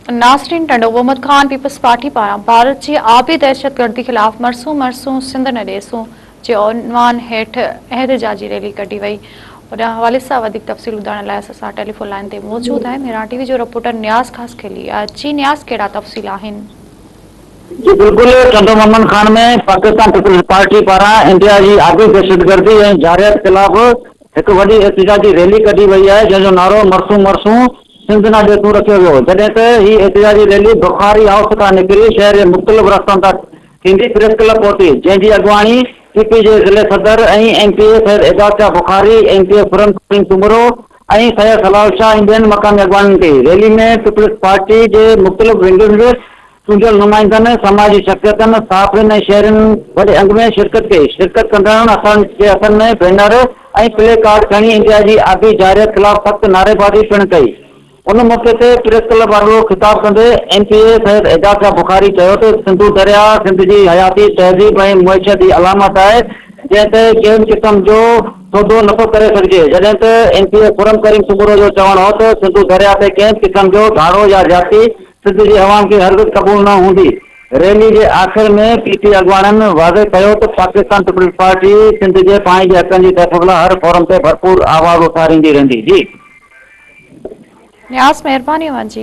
Nasreen Tando Mohammad Khan peoples party पारां भारत की आबी दहशतगर्दी खिलाफ मरसूं मरसूं सिंध न ॾेसूं जे उनवान हेठ एहतजाजी रैली कढी वई। उन हवाले सां वधीक तफ़सील ॿुधाइण लाइ असां टेलीफोन लाइन ते मौजूद आहे मेरा टीवी जो रिपोर्टर न्याज़ ख़ास खेली। जी न्याज़, कहिड़ा तफ़सील आहिनि? जी बिल्कुल, टंडो मोहम्मद खान में पाकिस्तान पीपल्स पार्टी पारा इंडिया की आबी दहशतगर्दी और जारियत खिलाफ एक वही एहतजाजी रैली कढी वही है, जंहिंजो नारो मरसूं मरसूं सिंध न ॾेसूं रखियो वियो। जॾहिं त ही एहतजाजी रैली बुखारी हाउस का निकिरी शहर के मुख़्तलिफ़ रस्तनि तां थींदी प्रेस क्लब पहुती, जंहिंजी अॻुवाणी पीपी जे ज़िले सदर ऐं एमपीए सैयद एजाज शाह बुखारी, एमपीए खुरम सिंह सुमरो ऐं सैयद सलाल शाह ऐं ॿियनि मक़ामी अॻुवाणियुनि कई। रैली में पीपल्स पार्टी के मुख़्तलिफ़ विंगुनि चूंडियल नुमाइंदनि, समाजी शख्सियतनि, साफ़िन ऐं शहरनि वॾे अंग में शिरकत कई। शिरकत कंदड़नि असांजे हथनि में बैनर ऐं प्ले कार्ड खणी इंडिया की आबी जारियत खिलाफ सख्त नारेबाज़ी पिणु कई। उन मौके ते प्रेस क्लब वारो खिताब कंदे एमपीए सैयद एजाज शाह बुखारी चयो त सिंधु दरिया सिंध की हयाती तहज़ीब ऐं मुइशत की अलामत है, जंहिं ते कंहिं क़िस्म जो सौदो नथो करे सघिजे। जॾहिं त एमपीए खुरम करीम सुमरो जो चवणु हो त सिंधु दरिया ते कंहिं क़िस्म जो धाड़ो या ज्यादती सिंध की अवाम की हरगिज़ क़बूल न हूंदी। रैली के आखिर में पीपी अॻुवाणनि वाज़े कयो त पाकिस्तान पीपल्स पार्टी सिंध के पाणी के हक़नि जी तहफ़ुज़ लाइ हर फोरम ते भरपूर आवाज़ उथारींदी रहंदी। जी न्याज़, मेहरबानी जी।